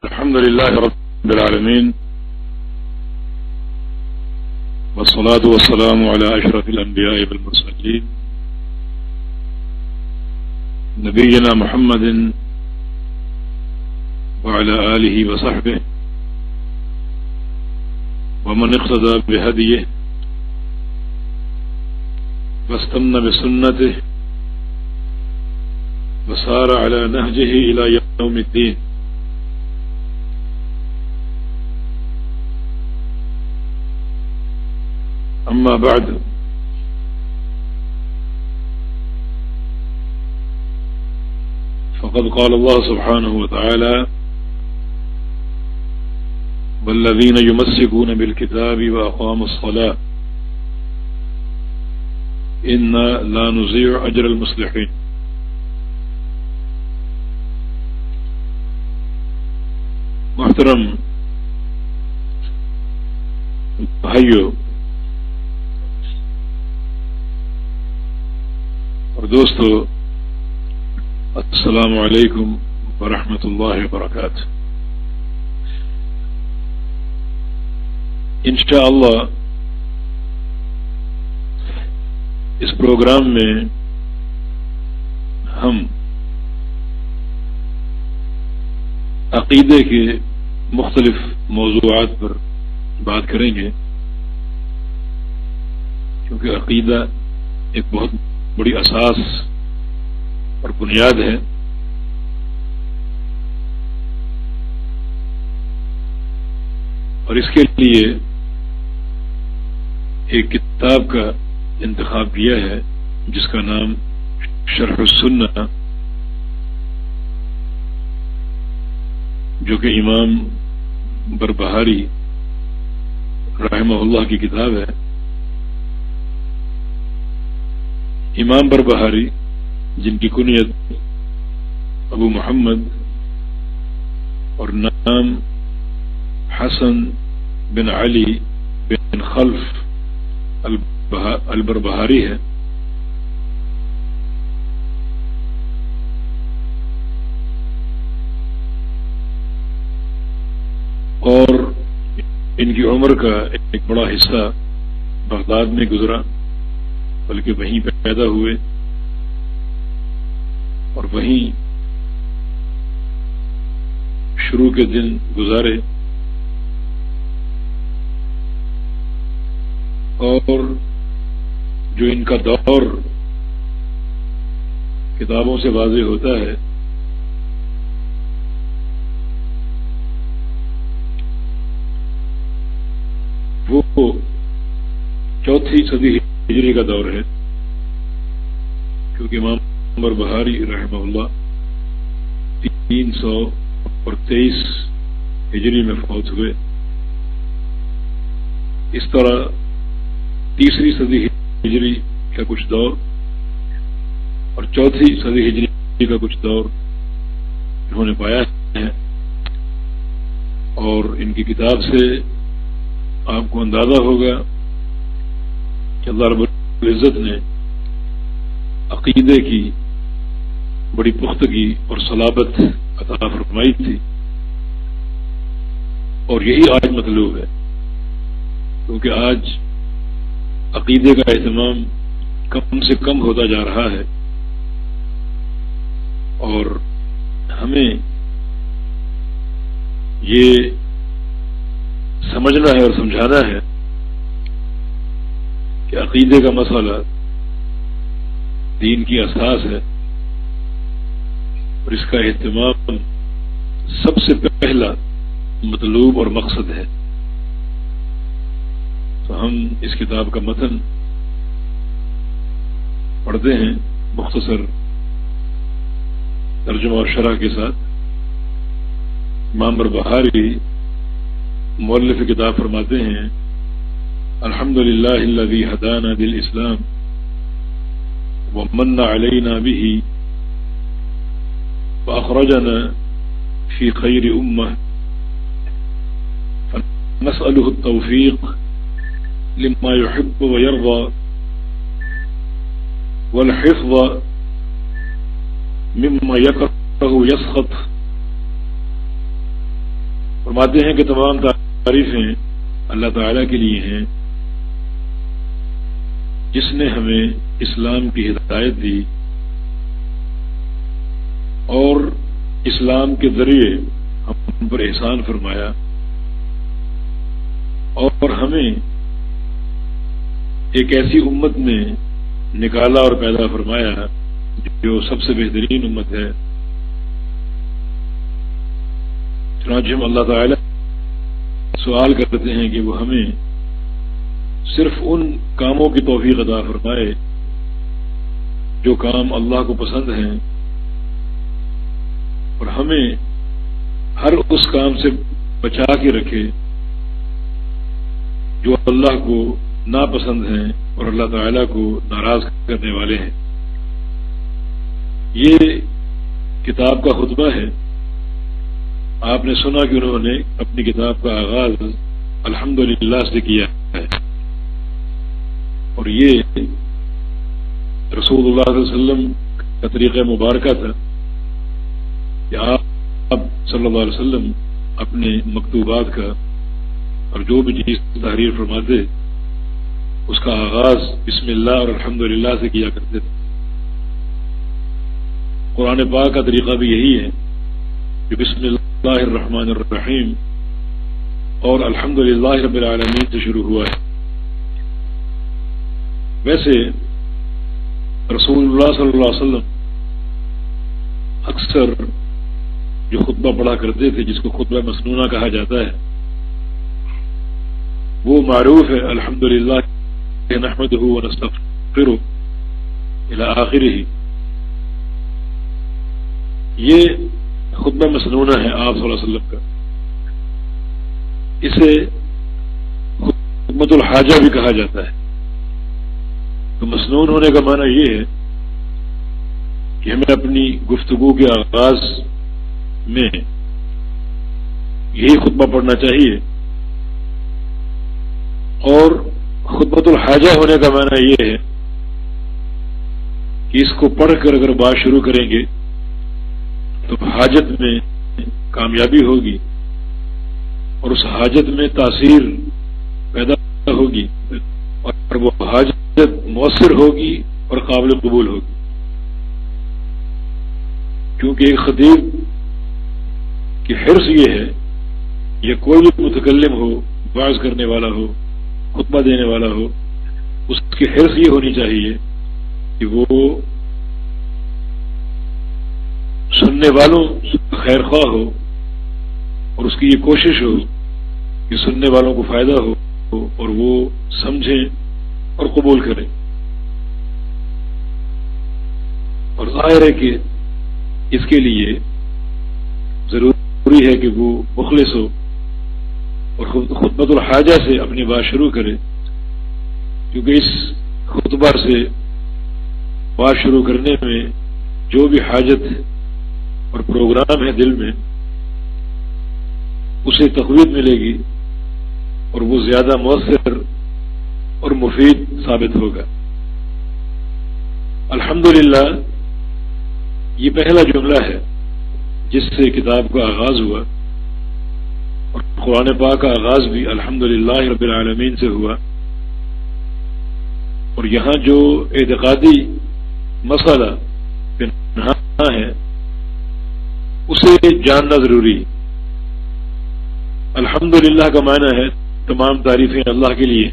الحمد لله رب العالمين، والصلاة والسلام على أشرف الأنبياء والمرسلين نبينا محمد وعلى آله وصحبه ومن اقتدى بهديه واستنى بسنته وسار على نهجه إلى يوم الدين. أما بعد، فقد قال الله سبحانه وتعالى: والذين يمسكون بالكتاب وأقاموا الصلاة إنا لا نضيع أجر المصلحين. محترم بھائیو اور دوستو، السلام علیکم ورحمۃ اللہ وبرکاتہ. انشاءاللہ اس پروگرام میں ہم عقیدے کے مختلف موضوعات پر بات کریں گے، کیونکہ عقیدہ ایک بہت بڑی اساس اور بنیاد ہے. اور اس کے لیے ایک کتاب کا انتخاب کیا ہے جس کا نام شرح السنہ، جو کہ امام بربہاری رحمہ اللہ کی کتاب ہے. امام بربہاری، جن کی کنیت ابو محمد اور نام حسن بن علی بن خلف البربہاری ہے، اور ان کی عمر کا ایک بڑا حصہ بغداد میں گزرا، بلکہ وہیں پیدا ہوئے اور وہیں شروع کے دن گزارے. اور جو ان کا دور کتابوں سے واضح ہوتا ہے، وہ 4 صدی ہجری کا دور ہے، کیونکہ امام بربہاری رحمہ اللہ 323 ہجری میں فوت ہوئے. اس طرح 3 صدی ہجری کا کچھ دور اور 4 صدی ہجری کا کچھ دور انہوں نے پایا ہے. اور ان کی کتاب سے آپ کو اندازہ ہوگا کہ اللہ رب العزت نے عقیدے کی بڑی پختگی اور صلابت عطا فرمائی تھی، اور یہی آج مطلوب ہے، کیونکہ آج عقیدے کا اہتمام کم سے کم ہوتا جا رہا ہے. اور ہمیں یہ سمجھنا ہے اور سمجھانا ہے کہ عقیدے کا مسئلہ دین کی اساس ہے، اور اس کا اہتمام سب سے پہلا مطلوب اور مقصد ہے. تو ہم اس کتاب کا متن پڑھتے ہیں مختصر ترجمہ اور شرح کے ساتھ. امام بربہاری مؤلف کتاب فرماتے ہیں: الحمد للہ الذی ہدانا للاسلام ومن علینا به واخرجنا فی خیر امہ فنسألہ التوفیق لما يحب ويرضى والحفظ مما يكره يسخط فرماتے ہیں کہ تمام تعریفیں اللہ تعالیٰ کے لیے ہیں جس نے ہمیں اسلام کی ہدایت دی اور اسلام کے ذریعے ہم پر احسان فرمایا اور ہمیں ایک ایسی امت میں نکالا اور پیدا فرمایا جو سب سے بہترین امت ہے۔ چنانچہ ہم اللہ تعالیٰ سوال کرتے ہیں کہ وہ ہمیں صرف ان کاموں کی توفیق عطا فرمائے جو کام اللہ کو پسند ہیں، اور ہمیں ہر اس کام سے بچا کے رکھے جو اللہ کو ناپسند ہیں اور اللہ تعالیٰ کو ناراض کرنے والے ہیں۔ یہ کتاب کا خطبہ ہے۔ آپ نے سنا کہ انہوں نے اپنی کتاب کا آغاز الحمدللہ سے کیا ہے، اور یہ رسول اللہ صلی اللہ علیہ وسلم کا طریقہ مبارکہ تھا کہ آپ صلی اللہ علیہ وسلم اپنے مکتوبات کا اور جو بھی چیز تحریر فرماتے اس کا آغاز بسم اللہ اور الحمدللہ سے کیا کرتے تھے۔ قرآن پاک کا طریقہ بھی یہی ہے کہ بسم اللہ الرحمن الرحیم اور الحمدللہ رب العالمین سے شروع ہوا ہے۔ ویسے رسول اللہ صلی اللہ علیہ وسلم اکثر جو خطبہ پڑھا کرتے تھے جس کو خطبہ مسنونہ کہا جاتا ہے وہ معروف ہے الحمدللہ نحمدہ ونستغفرہ الی آخرہ۔ یہ خطبہ مسنونہ ہے آپ صلی اللہ علیہ وسلم کا، اسے خطبۃ الحاجہ بھی کہا جاتا ہے۔ تو مسنون ہونے کا معنی یہ ہے کہ ہمیں اپنی گفتگو کے آغاز میں یہی خطبہ پڑھنا چاہیے، اور خطبۃ الحاجہ ہونے کا معنی یہ ہے کہ اس کو پڑھ کر اگر بات شروع کریں گے تو حاجت میں کامیابی ہوگی اور اس حاجت میں تاثیر پیدا ہوگی اور وہ حاجت مؤثر ہوگی اور قابل قبول ہوگی، کیونکہ ایک خطیب کی حرص یہ ہے یا کوئی بھی متکلم ہو، واعظ کرنے والا ہو، خطبہ دینے والا ہو، اس کی حرص یہ ہونی چاہیے کہ وہ سننے والوں خیر خواہ ہو اور اس کی یہ کوشش ہو کہ سننے والوں کو فائدہ ہو اور وہ سمجھیں اور قبول کریں۔ اور ظاہر ہے کہ اس کے لیے ضروری ہے کہ وہ مخلص ہو اور خطبۃ الحاجہ سے اپنی بات شروع کرے، کیونکہ اس خطبہ سے بات شروع کرنے میں جو بھی حاجت اور پروگرام ہے دل میں اسے تقویت ملے گی اور وہ زیادہ مؤثر اور مفید ثابت ہوگا۔ الحمدللہ یہ پہلا جملہ ہے جس سے کتاب کا آغاز ہوا، اور قرآن پاک کا آغاز بھی الحمدللہ رب العالمین سے ہوا، اور یہاں جو اعتقادی مسئلہ پنہاں ہے اسے جاننا ضروری ہے۔ الحمدللہ کا معنی ہے تمام تعریفیں اللہ کے لیے۔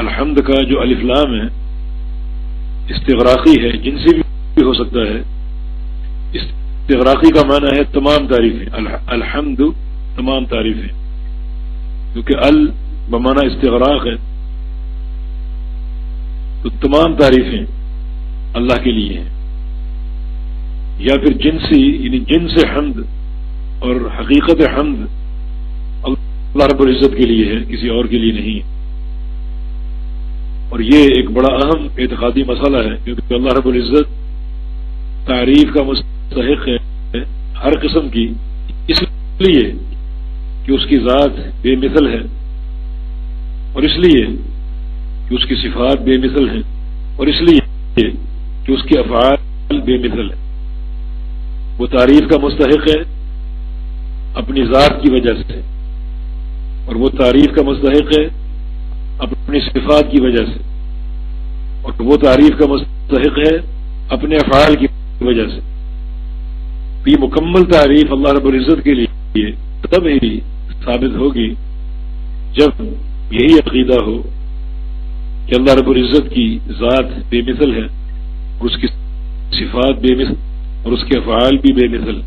الحمد کا جو الف لام ہے استغراقی ہے، جنسی بھی ہو سکتا ہے۔ استغراقی کا معنی ہے تمام تعریفیں، الحمد تمام تعریفیں، کیونکہ ال بمعنی استغراق ہے، تو تمام تعریفیں اللہ کے لیے ہیں۔ یا پھر جنسی یعنی جنس حمد اور حقیقت حمد اللہ رب العزت کے لیے ہے، کسی اور کے لیے نہیں ہے۔ اور یہ ایک بڑا اہم اعتقادی مسئلہ ہے، کیونکہ اللہ رب العزت تعریف کا مستحق ہے ہر قسم کی، اس لیے کہ اس کی ذات بے مثل ہے، اور اس لیے کہ اس کی صفات بے مثل ہیں، اور اس لیے کہ اس کے افعال بے مثل ہیں۔ وہ تعریف کا مستحق ہے اپنی ذات کی وجہ سے، اور وہ تعریف کا مستحق ہے اپنی صفات کی وجہ سے، اور وہ تعریف کا مستحق ہے اپنے افعال کی وجہ سے۔ یہ مکمل تعریف اللہ رب العزت کے لیے تب ہی ثابت ہوگی جب یہی عقیدہ ہو کہ اللہ رب العزت کی ذات بے مثل ہے، اور اس کی صفات بے مثل، اور اس کے افعال بھی بے مثل،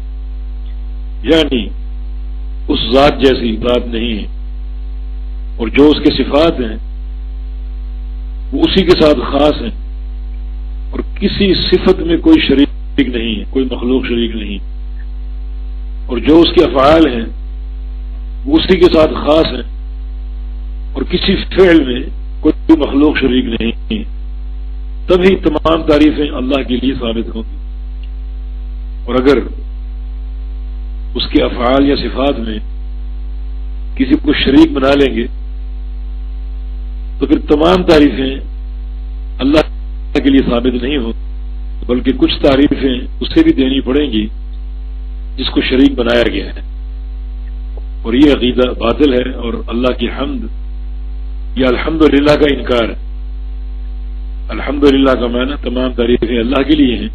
یعنی اس ذات جیسی ذات نہیں ہے، اور جو اس کے صفات ہیں وہ اسی کے ساتھ خاص ہیں، اور کسی صفت میں کوئی شریک نہیں ہے، کوئی مخلوق شریک نہیں، اور جو اس کے افعال ہیں وہ اسی کے ساتھ خاص ہیں، اور کسی فعل میں کوئی مخلوق شریک نہیں ہے، تبھی تمام تعریفیں اللہ کے لیے ثابت ہوں گی۔ اور اگر اس کے افعال یا صفات میں کسی کو شریک بنا لیں گے تو پھر تمام تعریفیں اللہ کے لیے ثابت نہیں ہوں، بلکہ کچھ تعریفیں اسے بھی دینی پڑیں گی جس کو شریک بنایا گیا ہے، اور یہ عقیدہ باطل ہے، اور اللہ کی حمد یا الحمدللہ کا انکار ہے۔ الحمدللہ کا معنی تمام تعریفیں اللہ کے لیے ہیں،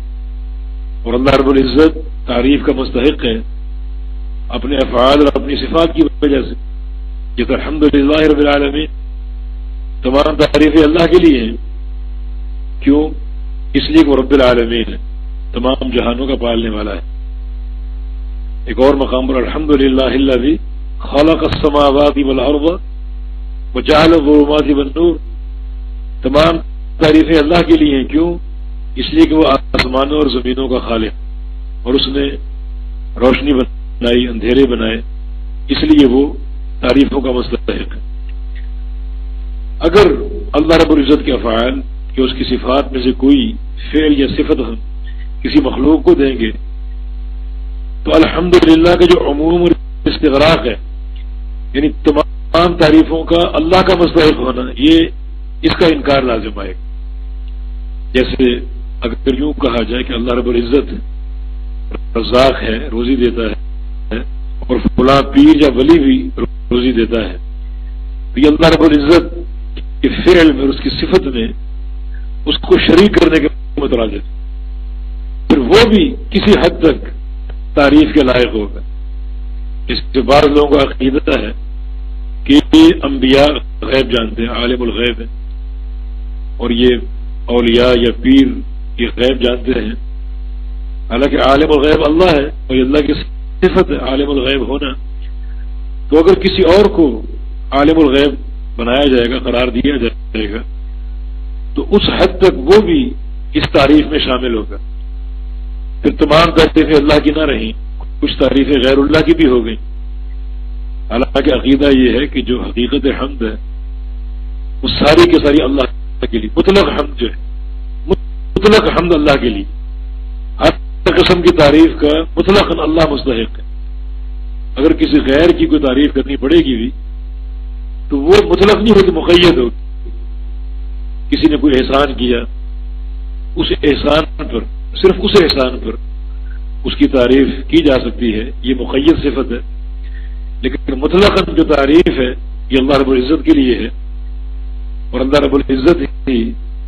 اور اللہ رب العزت تعریف کا مستحق ہے اپنے افعال اور اپنی صفات کی وجہ سے۔ جیسے الحمدللہ رب العالمین، تمام تعریفیں اللہ کے لیے ہیں، کیوں؟ اس لیے کہ وہ رب العالمین ہے، تمام جہانوں کا پالنے والا ہے۔ ایک اور مقام پر الحمدللہ الذی خلق السماوات والارض وجعل الظلمات والنور، تمام تعریفیں اللہ کے لیے ہیں، کیوں؟ اس لیے کہ وہ آسمانوں اور زمینوں کا خالق، اور اس نے روشنی بنائی، اندھیرے بنائے، اس لیے وہ تعریفوں کا مستحق ہے۔ اگر اللہ رب العزت کے افعال کہ اس کی صفات میں سے کوئی فعل یا صفت ہم کسی مخلوق کو دیں گے تو الحمدللہ کا جو عموم اور استغراق ہے، یعنی تمام تعریفوں کا اللہ کا مستحق ہونا، یہ اس کا انکار لازم آئے گا۔ جیسے اگر یوں کہا جائے کہ اللہ رب العزت رزاق ہے، روزی دیتا ہے، اور فلاں پیر یا ولی بھی روزی دیتا ہے، تو یہ اللہ رب العزت کے فعل میں اور اس کی صفت میں اس کو شریک کرنے کے مترادف، پھر وہ بھی کسی حد تک تعریف کے لائق ہوگا۔ اس سے بعض لوگوں کا عقیدہ ہے کہ انبیاء غیب جانتے ہیں، عالم الغیب ہیں، اور یہ اولیاء یا پیر یہ غیب جانتے ہیں، حالانکہ عالم الغیب اللہ ہے اور یہ اللہ کی صفت ہے عالم الغیب ہونا۔ تو اگر کسی اور کو عالم الغیب بنایا جائے گا، قرار دیا جائے گا، تو اس حد تک وہ بھی اس تعریف میں شامل ہوگا۔ پھر تمام تعریفیں اللہ کی نہ رہیں، کچھ تعریفیں غیر اللہ کی بھی ہو گئیں۔ حالانکہ عقیدہ یہ ہے کہ جو حقیقت حمد ہے وہ ساری کی ساری اللہ کے لیے، مطلق حمد جو ہے، مطلق حمد اللہ کے لیے، ہر قسم کی تعریف کا مطلق اللہ مستحق ہے۔ اگر کسی غیر کی کوئی تعریف کرنی پڑے گی بھی تو وہ مطلق نہیں ہوگی، مقید ہوگی۔ کسی نے کوئی احسان کیا، اس احسان پر، صرف اس احسان پر اس کی تعریف کی جا سکتی ہے، یہ مقید صفت ہے۔ لیکن مطلق جو تعریف ہے یہ اللہ رب العزت کے لیے ہے، اور اللہ رب العزت ہی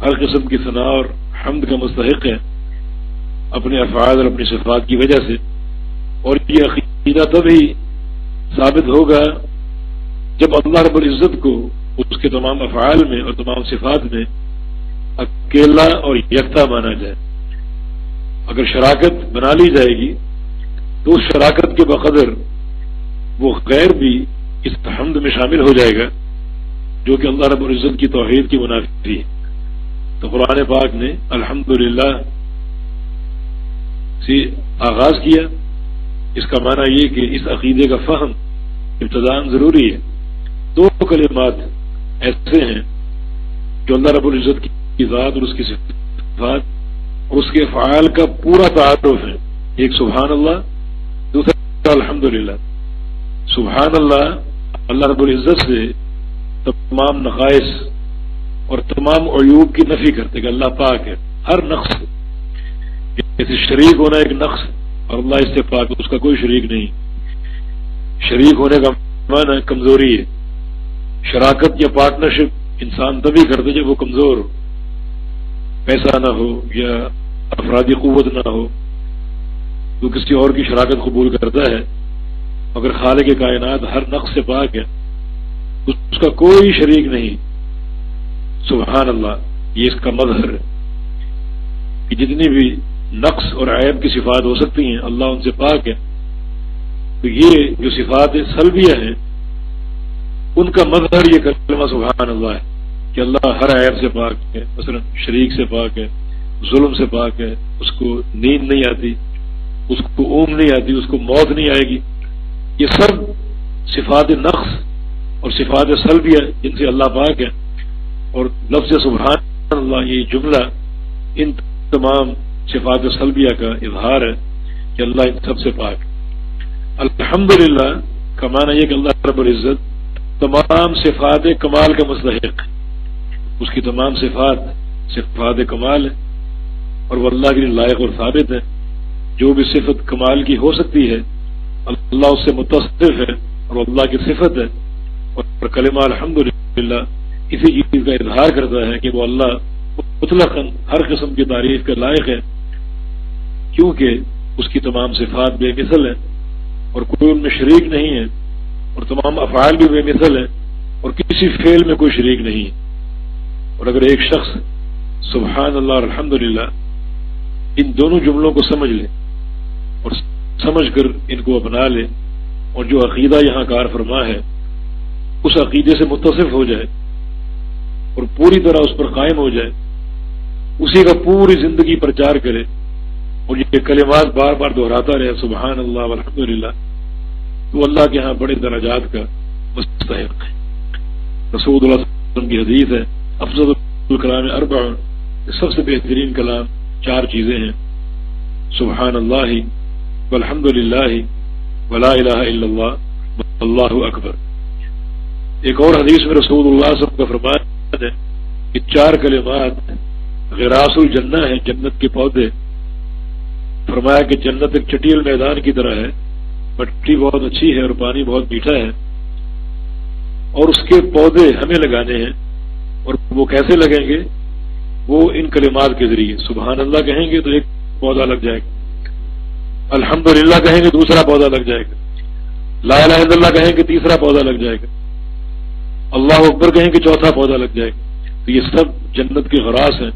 ہر قسم کی ثنا اور حمد کا مستحق ہے اپنے افعال اور اپنی صفات کی وجہ سے۔ اور یہ عقیدہ تبھی ثابت ہوگا جب اللہ رب العزت کو اس کے تمام افعال میں اور تمام صفات میں اکیلا اور یکتا مانا جائے۔ اگر شراکت بنا لی جائے گی تو اس شراکت کے بقدر وہ غیر بھی اس حمد میں شامل ہو جائے گا جو کہ اللہ رب العزت کی توحید کی منافی ہے۔ تو قرآن پاک نے الحمدللہ سے آغاز کیا۔ اس کا معنی یہ کہ اس عقیدے کا فہم ابتداءً ضروری ہے۔ دو کلمات ایسے ہیں جو اللہ رب العزت کی ذات اور اس کی صفات اور اس کے افعال کا پورا تعارف ہے۔ ایک سبحان اللہ، دوسرا الحمدللہ۔ سبحان اللہ اللہ رب العزت سے تمام نقائص اور تمام عیوب کی نفی کرتے کہ اللہ پاک ہے، ہر نقص، جیسے شریک ہونا ایک نقص اور اللہ اس سے پاک، اس کا کوئی شریک نہیں۔ شریک ہونے کا معنی کمزوری ہے. شراکت یا پارٹنرشپ انسان تبھی کرتے جب وہ کمزور ہو، پیسہ نہ ہو یا افرادی قوت نہ ہو تو کسی اور کی شراکت قبول کرتا ہے. مگر خالق کائنات ہر نقص سے پاک ہے، اس کا کوئی شریک نہیں. سبحان اللہ، یہ اس کا مظہر ہے کہ جتنی بھی نقص اور عیب کی صفات ہو سکتی ہیں اللہ ان سے پاک ہے. تو یہ جو صفات سلبیہ ہیں ان کا مظہر یہ کلمہ سبحان اللہ ہے کہ اللہ ہر عیب سے پاک ہے. مثلا شریک سے پاک ہے، ظلم سے پاک ہے، اس کو نیند نہیں آتی، اس کو اونگ نہیں آتی، اس کو موت نہیں آئے گی. یہ سب صفات نقص اور صفات سلبیہ جن سے اللہ پاک ہے. اور لفظ سبحان اللہ یہ جملہ ان تمام صفات سلبیہ کا اظہار ہے کہ اللہ ان سب سے پاک ہے. الحمدللہ کا معنی یہ کہ اللہ رب العزت تمام صفات کمال کا مستحق ہے. اس کی تمام صفات کمال ہے اور وہ اللہ کے لیے لائق اور ثابت ہے. جو بھی صفت کمال کی ہو سکتی ہے اللہ اس سے متصف ہے اور اللہ کی صفت ہے. اور کلمہ الحمدللہ اسی چیز کا اظہار کرتا ہے کہ وہ اللہ مطلقاً ہر قسم کی تعریف کے لائق ہے، کیونکہ اس کی تمام صفات بے مثل ہیں اور کوئی ان میں شریک نہیں ہے، اور تمام افعال بھی بے مثل ہیں اور کسی فعل میں کوئی شریک نہیں ہے. اور اگر ایک شخص سبحان اللہ اور الحمدللہ ان دونوں جملوں کو سمجھ لے اور سمجھ کر ان کو اپنا لے اور جو عقیدہ یہاں کار فرما ہے اس عقیدے سے متصف ہو جائے اور پوری طرح اس پر قائم ہو جائے، اسی کا پوری زندگی پرچار کرے اور یہ کلمات بار بار دہراتا رہے سبحان اللہ والحمدللہ، تو اللہ کے ہاں بڑے درجات کا مستحق ہے. رسول اللہ صلی اللہ علیہ وسلم کی حدیث ہے افضل الکلام اربع، سب سے بہترین کلام 4 چیزیں ہیں، سبحان اللہ والحمدللہ ولا الہ الا اللہ واللہ اکبر. ایک اور حدیث میں رسول اللہ صلی اللہ علیہ وسلم کا فرمان ہے کہ 4 کلمات غراس الجنہ ہیں، جنت کے پودے. فرمایا کہ جنت ایک چٹیل میدان کی طرح ہے، مٹی بہت اچھی ہے اور پانی بہت میٹھا ہے، اور اس کے پودے ہمیں لگانے ہیں. اور وہ کیسے لگیں گے؟ وہ ان کلمات کے ذریعے. سبحان اللہ کہیں گے تو ایک پودا لگ جائے گا، الحمدللہ کہیں گے دوسرا پودا لگ جائے گا، لا الہ الا اللہ کہیں گے تیسرا پودا لگ جائے گا، اللہ اکبر کہیں گے چوتھا پودا لگ جائے گا. تو یہ سب جنت کے غراس ہیں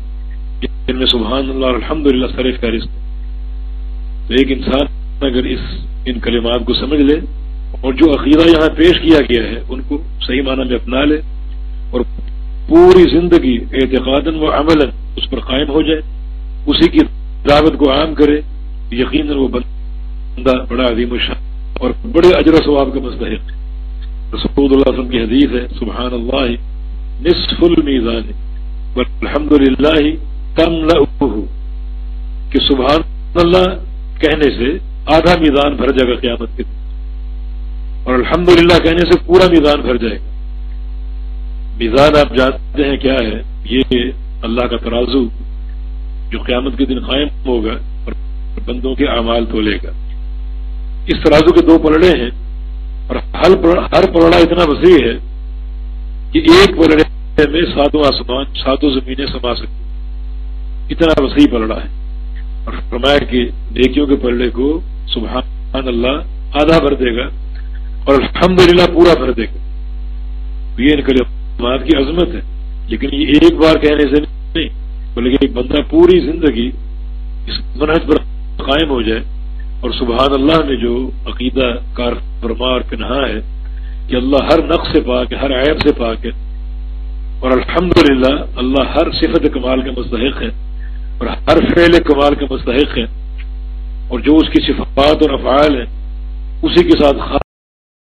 جن میں سبحان اللہ اور الحمدللہ سر فہرست ہے. تو ایک انسان اگر ان کلمات کو سمجھ لے اور جو عقیدہ یہاں پیش کیا گیا ہے ان کو صحیح معنی میں اپنا لے اور پوری زندگی اعتقاداً و عملاً اس پر قائم ہو جائے، اسی کی دعوت کو عام کرے، یقیناً وہ بندہ بڑا عظیم الشان اور بڑے اجر و ثواب کا مستحق ہے. رسول اللہ صلی اللہ علیہ وسلم کی حدیث ہے سبحان اللہ نصف المیزان والحمدللہ تملأہ، کہ سبحان اللہ کہنے سے آدھا میزان بھر جائے گا قیامت کے دن، اور الحمدللہ کہنے سے پورا میزان بھر جائے گا. میزان آپ جانتے ہیں کیا ہے؟ یہ اللہ کا ترازو جو قیامت کے دن قائم ہوگا اور بندوں کے اعمال تولے گا. اس ترازو کے 2 پلڑے ہیں اور ہر پلڑا اتنا وسیع ہے کہ ایک پلڑے میں 7 آسمان 7 زمینیں سما سکتی، اتنا وسیع پلڑا ہے. اور فرمایا کہ نیکیوں کے پلڑے کو سبحان اللہ آدھا بھر دے گا اور الحمدللہ پورا بھر دے گا. یہ ان کلمات کی عظمت ہے، لیکن یہ ایک بار کہنے سے نہیں بلکہ ایک بندہ پوری زندگی اس منہج پر قائم ہو جائے اور سبحان اللہ میں جو عقیدہ کار فرما اور پنہا ہے کہ اللہ ہر نقص سے پاک ہے، ہر عیب سے پاک ہے، اور الحمدللہ اللہ ہر صفت کمال کا مستحق ہے اور ہر فعل کمال کا مستحق ہے، اور جو اس کی صفات اور افعال ہیں اسی کے ساتھ